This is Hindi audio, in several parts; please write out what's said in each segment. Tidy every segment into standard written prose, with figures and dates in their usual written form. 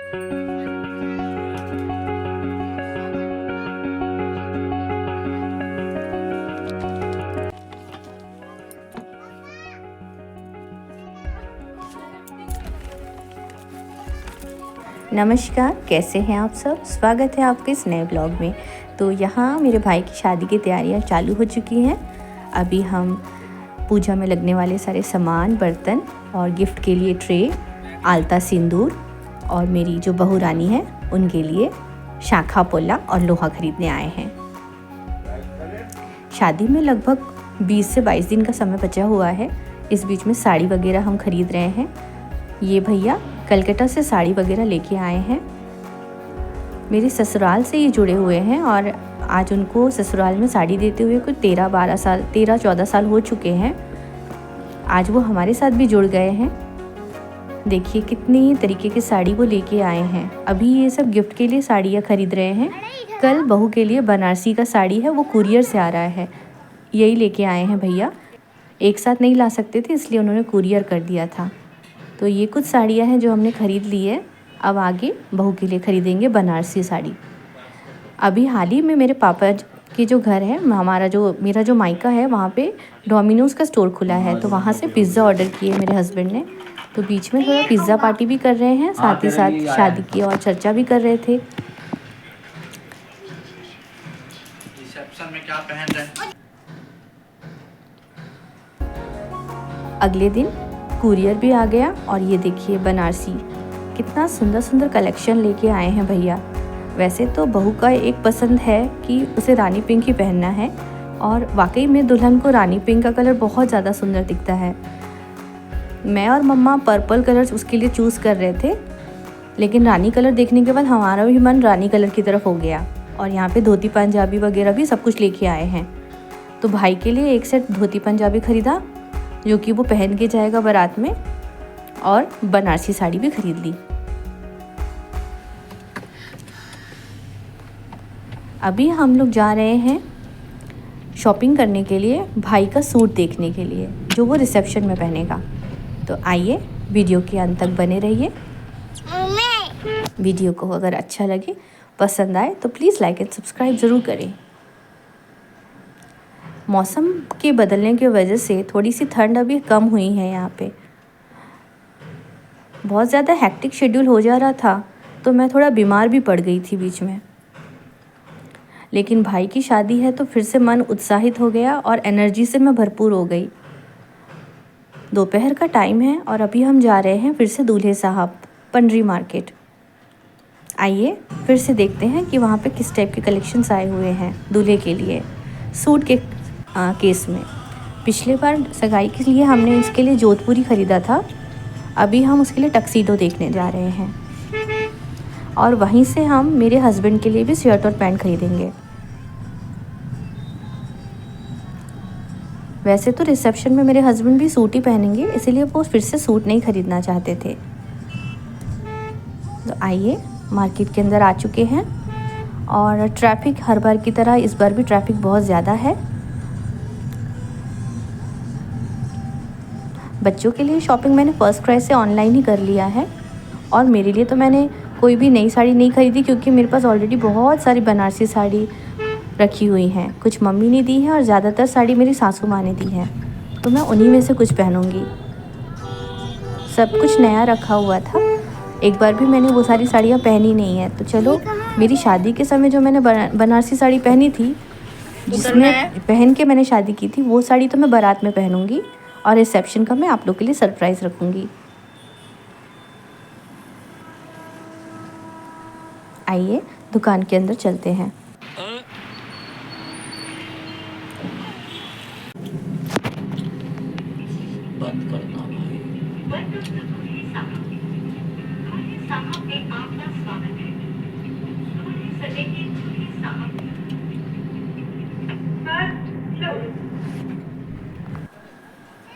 नमस्कार, कैसे हैं आप सब। स्वागत है आपके इस नए ब्लॉग में। तो यहाँ मेरे भाई की शादी की तैयारियाँ चालू हो चुकी हैं। अभी हम पूजा में लगने वाले सारे सामान, बर्तन और गिफ्ट के लिए ट्रे, आलता सिंदूर और मेरी जो बहू रानी है उनके लिए शाखा पोला और लोहा खरीदने आए हैं। शादी में लगभग 20 से 22 दिन का समय बचा हुआ है। इस बीच में साड़ी वगैरह हम खरीद रहे हैं। ये भैया कलकत्ता से साड़ी वगैरह लेके आए हैं। मेरे ससुराल से ये जुड़े हुए हैं और आज उनको ससुराल में साड़ी देते हुए कुछ 13-14 साल हो चुके हैं। आज वो हमारे साथ भी जुड़ गए हैं। देखिए कितनी तरीके की साड़ी वो लेके आए हैं। अभी ये सब गिफ्ट के लिए साड़ियाँ खरीद रहे हैं। कल बहू के लिए बनारसी का साड़ी है, वो कुरियर से आ रहा है, यही लेके आए हैं भैया। एक साथ नहीं ला सकते थे इसलिए उन्होंने कुरियर कर दिया था। तो ये कुछ साड़ियाँ हैं जो हमने ख़रीद ली है। अब आगे बहू के लिए ख़रीदेंगे बनारसी साड़ी। अभी हाल ही में मेरे पापा के जो घर है, मेरा जो मायका है, वहाँ पे डोमिनोज़ का स्टोर खुला है। तो वहाँ से पिज़्ज़ा ऑर्डर किए मेरे हस्बैंड ने। तो बीच में थोड़ा पिज़्ज़ा पार्टी भी कर रहे हैं, साथ ही साथ शादी की और चर्चा भी कर रहे थे। रिसेप्शन में क्या पहन रहे हैं? अगले दिन कुरियर भी आ गया और ये देखिए बनारसी, कितना सुंदर सुंदर कलेक्शन लेके आए हैं भैया। वैसे तो बहू का एक पसंद है कि उसे रानी पिंक ही पहनना है और वाकई में दुल्हन को रानी पिंक का कलर बहुत ज़्यादा सुंदर दिखता है। मैं और मम्मा पर्पल कलर उसके लिए चूज़ कर रहे थे, लेकिन रानी कलर देखने के बाद हमारा भी मन रानी कलर की तरफ हो गया। और यहाँ पे धोती पंजाबी वगैरह भी सब कुछ लेके आए हैं। तो भाई के लिए एक सेट धोती पंजाबी ख़रीदा जो कि वो पहन के जाएगा बारात में, और बनारसी साड़ी भी खरीद ली। अभी हम लोग जा रहे हैं शॉपिंग करने के लिए, भाई का सूट देखने के लिए जो वो रिसेप्शन में पहनेगा। तो आइए वीडियो के अंत तक बने रहिए। वीडियो को अगर अच्छा लगे, पसंद आए तो प्लीज़ लाइक एंड सब्सक्राइब ज़रूर करें। मौसम के बदलने की वजह से थोड़ी सी ठंड अभी कम हुई है। यहाँ पे बहुत ज़्यादा हेक्टिक शेड्यूल हो जा रहा था, तो मैं थोड़ा बीमार भी पड़ गई थी बीच में। लेकिन भाई की शादी है तो फिर से मन उत्साहित हो गया और एनर्जी से मैं भरपूर हो गई। दोपहर का टाइम है और अभी हम जा रहे हैं फिर से दूल्हे साहब पंडरी मार्केट। आइए फिर से देखते हैं कि वहाँ पे किस टाइप के कलेक्शंस आए हुए हैं दूल्हे के लिए। सूट के केस में पिछले बार सगाई के लिए हमने इसके लिए जोधपुरी ख़रीदा था। अभी हम उसके लिए टक्सीडो देखने जा रहे हैं और वहीं से हम मेरे हस्बैंड के लिए भी शर्ट और पैंट खरीदेंगे। वैसे तो रिसेप्शन में मेरे हस्बैंड भी सूट ही पहनेंगे, इसीलिए वो फिर से सूट नहीं ख़रीदना चाहते थे। तो आइए मार्केट के अंदर आ चुके हैं और ट्रैफिक हर बार की तरह इस बार भी ट्रैफिक बहुत ज़्यादा है। बच्चों के लिए शॉपिंग मैंने फर्स्ट क्राई से ऑनलाइन ही कर लिया है और मेरे लिए तो मैंने कोई भी नई साड़ी नहीं खरीदी, क्योंकि मेरे पास ऑलरेडी बहुत सारी बनारसी साड़ी रखी हुई हैं। कुछ मम्मी ने दी है और ज़्यादातर साड़ी मेरी सासू माँ ने दी है, तो मैं उन्हीं में से कुछ पहनूंगी। सब कुछ नया रखा हुआ था, एक बार भी मैंने वो सारी साड़ियाँ पहनी नहीं है। तो चलो, मेरी शादी के समय जो मैंने बनारसी साड़ी पहनी थी, जिसमें पहन के मैंने शादी की थी, वो साड़ी तो मैं बारात में पहनूंगी और रिसेप्शन का मैं आप लोग के लिए सरप्राइज़ रखूँगी। आइए दुकान के अंदर चलते हैं। बंद करना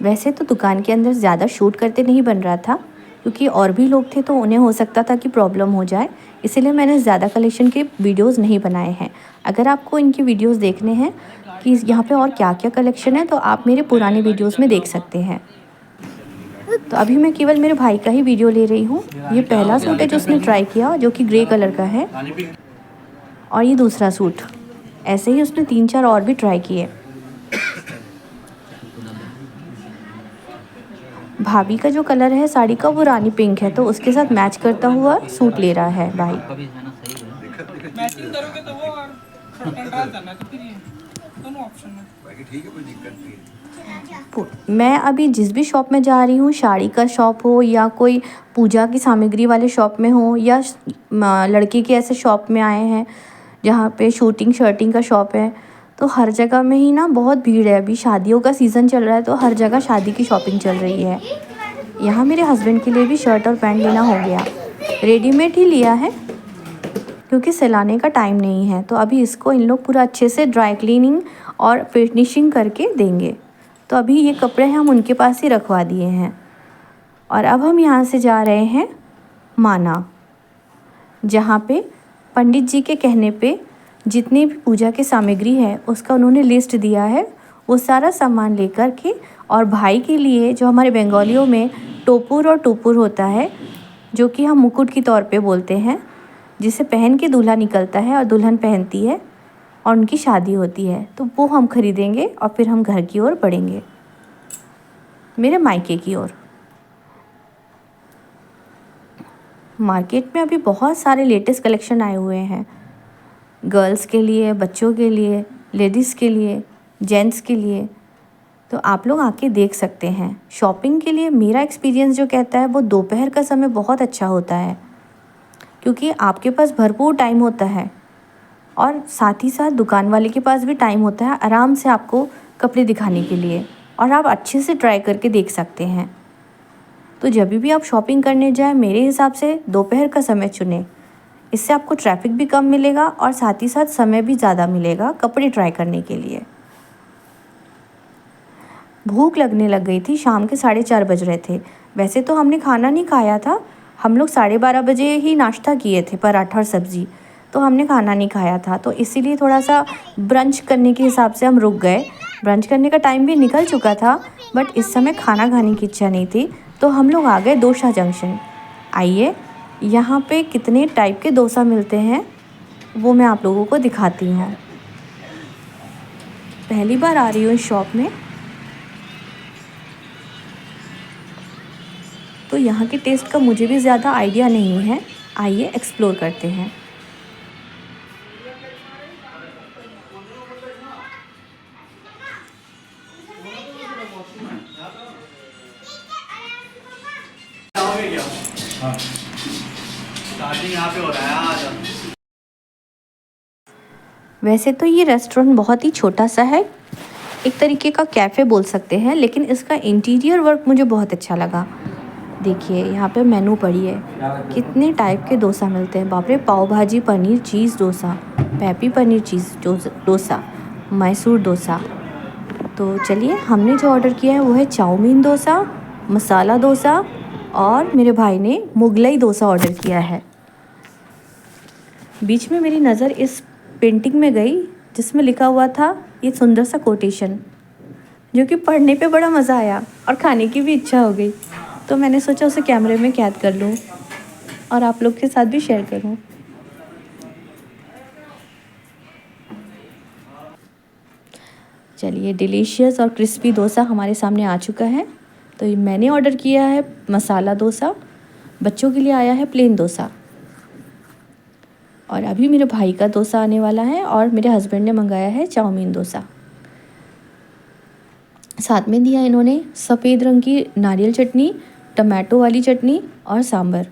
वैसे तो दुकान के अंदर ज़्यादा शूट करते नहीं बन रहा था, क्योंकि और भी लोग थे तो उन्हें हो सकता था कि प्रॉब्लम हो जाए, इसीलिए मैंने ज़्यादा कलेक्शन के वीडियोस नहीं बनाए हैं। अगर आपको इनके वीडियोस देखने हैं कि यहाँ पे और क्या क्या कलेक्शन है, तो आप मेरे पुराने वीडियोस में देख सकते हैं। तो अभी मैं केवल मेरे भाई का ही वीडियो ले रही हूँ। ये पहला सूट है जो उसने ट्राई किया, जो कि ग्रे कलर का है, रानी पिंक। और ये दूसरा सूट। ऐसे ही उसने 3-4 और भी ट्राई किए। भाभी का जो कलर है साड़ी का वो रानी पिंक है, तो उसके साथ मैच करता हुआ सूट ले रहा है भाई। मैचिंग करोगे तो वो और कंट्रास्ट करना तो फिर ये दोनों ऑप्शन है। बाकी ठीक है, कोई दिक्कत नहीं है। मैं अभी जिस भी शॉप में जा रही हूँ, साड़ी का शॉप हो या कोई पूजा की सामग्री वाले शॉप में हो या लड़के के ऐसे शॉप में आए हैं जहाँ पे शूटिंग शर्टिंग का शॉप है, तो हर जगह में ही ना बहुत भीड़ है। अभी शादियों का सीज़न चल रहा है, तो हर जगह शादी की शॉपिंग चल रही है। यहाँ मेरे हस्बैंड के लिए भी शर्ट और पैंट लेना हो गया। रेडीमेड ही लिया है क्योंकि सिलाने का टाइम नहीं है, तो अभी इसको इन लोग पूरा अच्छे से ड्राई क्लीनिंग और फिनिशिंग करके देंगे। तो अभी ये कपड़े हम उनके पास ही रखवा दिए हैं। और अब हम यहाँ से जा रहे हैं माना, जहाँ पे पंडित जी के कहने पे जितनी भी पूजा की सामग्री है उसका उन्होंने लिस्ट दिया है। वो सारा सामान लेकर के, और भाई के लिए जो हमारे बंगालियों में टोपुर और टुपुर होता है, जो कि हम मुकुट की तौर पे बोलते हैं, जिसे पहन के दूल्हा निकलता है और दुल्हन पहनती है और उनकी शादी होती है, तो वो हम खरीदेंगे और फिर हम घर की ओर बढ़ेंगे, मेरे मायके की ओर। मार्केट में अभी बहुत सारे लेटेस्ट कलेक्शन आए हुए हैं, गर्ल्स के लिए, बच्चों के लिए, लेडीज़ के लिए, जेंट्स के लिए। तो आप लोग आके देख सकते हैं। शॉपिंग के लिए मेरा एक्सपीरियंस जो कहता है वो दोपहर का समय बहुत अच्छा होता है, क्योंकि आपके पास भरपूर टाइम होता है और साथ ही साथ दुकान वाले के पास भी टाइम होता है आराम से आपको कपड़े दिखाने के लिए, और आप अच्छे से ट्राई करके देख सकते हैं। तो जब भी आप शॉपिंग करने जाएं, मेरे हिसाब से दोपहर का समय चुनें। इससे आपको ट्रैफिक भी कम मिलेगा और साथ ही साथ समय भी ज़्यादा मिलेगा कपड़े ट्राई करने के लिए। भूख लगने लग गई थी, शाम के 4:30 बज रहे थे। वैसे तो हमने खाना नहीं खाया था, हम लोग 12:30 बजे ही नाश्ता किए थे, पराठा और सब्ज़ी। तो हमने खाना नहीं खाया था, तो इसीलिए थोड़ा सा ब्रंच करने के हिसाब से हम रुक गए। ब्रंच करने का टाइम भी निकल चुका था, बट इस समय खाना खाने की इच्छा नहीं थी, तो हम लोग आ गए डोसा जंक्शन। आइए, यहाँ पे कितने टाइप के डोसा मिलते हैं वो मैं आप लोगों को दिखाती हूँ। पहली बार आ रही हूँ इस शॉप में, तो यहाँ के टेस्ट का मुझे भी ज़्यादा आइडिया नहीं है। आइए एक्सप्लोर करते हैं। स्टार्टिंग यहाँ पे हो रहा है आज। वैसे तो ये रेस्टोरेंट बहुत ही छोटा सा है, एक तरीके का कैफ़े बोल सकते हैं, लेकिन इसका इंटीरियर वर्क मुझे बहुत अच्छा लगा। देखिए यहाँ पे मेनू पड़ी है, कितने टाइप के डोसा मिलते हैं। बाप रे, पाव भाजी पनीर चीज़ डोसा, पेपी पनीर चीज़ डोसा, मैसूर डोसा। तो चलिए, हमने जो ऑर्डर किया है वो है चाउमीन डोसा, मसाला डोसा, और मेरे भाई ने मुगलई डोसा ऑर्डर किया है। बीच में मेरी नज़र इस पेंटिंग में गई जिसमें लिखा हुआ था ये सुंदर सा कोटेशन, जो कि पढ़ने पे बड़ा मज़ा आया और खाने की भी इच्छा हो गई। तो मैंने सोचा उसे कैमरे में कैद कर लूँ और आप लोग के साथ भी शेयर करूँ। चलिए, डिलीशियस और क्रिस्पी डोसा हमारे सामने आ चुका है। तो मैंने ऑर्डर किया है मसाला डोसा, बच्चों के लिए आया है प्लेन डोसा, और अभी मेरे भाई का डोसा आने वाला है, और मेरे हस्बैंड ने मंगाया है चाउमीन डोसा। साथ में दिया इन्होंने सफ़ेद रंग की नारियल चटनी, टमाटो वाली चटनी और सांभर।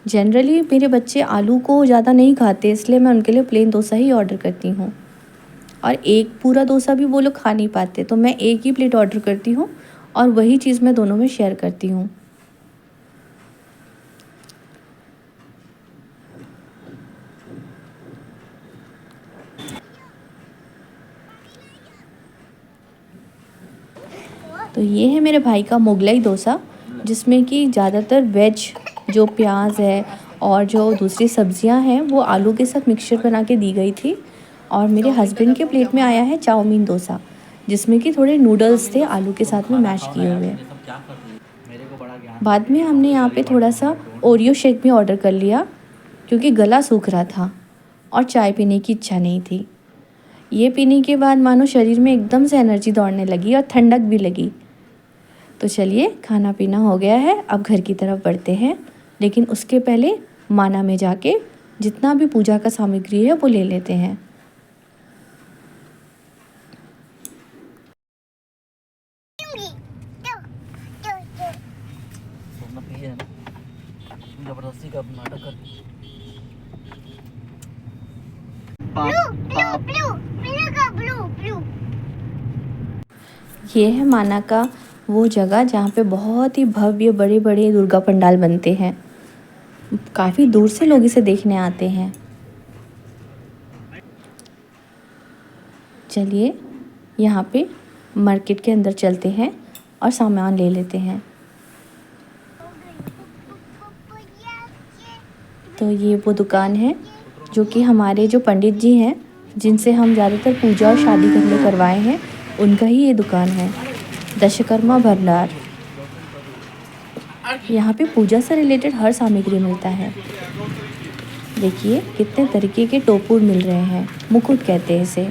जनरली मेरे बच्चे आलू को ज़्यादा नहीं खाते, इसलिए मैं उनके लिए प्लेन डोसा ही ऑर्डर करती हूँ, और एक पूरा डोसा भी वो लोग खा नहीं पाते, तो मैं एक ही प्लेट ऑर्डर करती हूँ और वही चीज़ मैं दोनों में शेयर करती हूँ। तो ये है मेरे भाई का मुगलई डोसा, जिसमें कि ज़्यादातर वेज जो प्याज है और जो दूसरी सब्जियां हैं वो आलू के साथ मिक्सचर बना के दी गई थी। और मेरे हस्बैंड के प्लेट में आया है चाउमीन डोसा, जिसमें कि थोड़े नूडल्स थे आलू के साथ में मैश किए हुए। बाद में हमने यहाँ पे थोड़ा सा ओरियो शेक भी ऑर्डर कर लिया, क्योंकि गला सूख रहा था और चाय पीने की इच्छा नहीं थी। ये पीने के बाद मानो शरीर में एकदम से एनर्जी दौड़ने लगी और ठंडक भी लगी। तो चलिए, खाना पीना हो गया है, अब घर की तरफ बढ़ते हैं। लेकिन उसके पहले माना में जाके जितना भी पूजा का सामग्री है वो ले लेते हैं। जबरदस्ती का नाटक कर। ये है माना का वो जगह जहाँ पे बहुत ही भव्य बड़े बड़े दुर्गा पंडाल बनते हैं। काफ़ी दूर से लोग इसे देखने आते हैं। चलिए, यहाँ पे मार्केट के अंदर चलते हैं और सामान ले लेते हैं। तो ये वो दुकान है जो कि हमारे जो पंडित जी हैं, जिनसे हम ज़्यादातर पूजा और शादी घर में करवाए हैं, उनका ही ये दुकान है, दशकर्मा भंडार। यहाँ पे पूजा से रिलेटेड हर सामग्री मिलता है। देखिए कितने तरीके के टोपुर मिल रहे हैं, मुकुट कहते हैं इसे।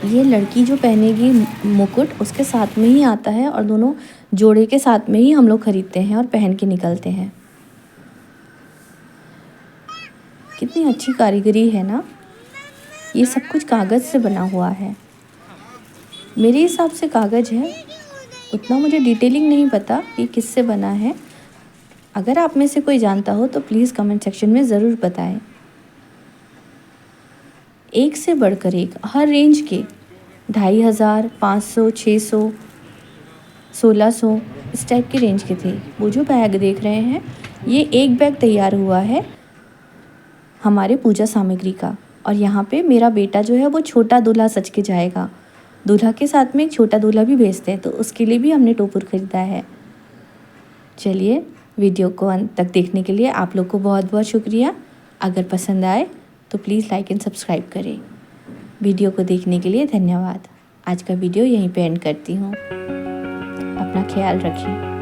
ये लड़की जो पहनेगी मुकुट, उसके साथ में ही आता है और दोनों जोड़े के साथ में ही हम लोग खरीदते हैं और पहन के निकलते हैं। कितनी अच्छी कारीगरी है ना। ये सब कुछ कागज़ से बना हुआ है। मेरे हिसाब से कागज़ है, उतना मुझे डिटेलिंग नहीं पता कि किससे बना है। अगर आप में से कोई जानता हो तो प्लीज़ कमेंट सेक्शन में ज़रूर बताएं। एक से बढ़कर एक, हर रेंज के 2500, 500, 600, 1600 इस टाइप के रेंज के थे। वो जो बैग देख रहे हैं, ये एक बैग तैयार हुआ है हमारे पूजा सामग्री का। और यहाँ पे मेरा बेटा जो है वो छोटा दूल्हा सज के जाएगा। दूल्हा के साथ में एक छोटा दूल्हा भी भेजते हैं, तो उसके लिए भी हमने टोपुर खरीदा है। चलिए, वीडियो को अंत तक देखने के लिए आप लोग को बहुत बहुत शुक्रिया। अगर पसंद आए तो प्लीज़ लाइक एंड सब्सक्राइब करें। वीडियो को देखने के लिए धन्यवाद। आज का वीडियो यहीं पे एंड करती हूँ। अपना ख्याल रखें।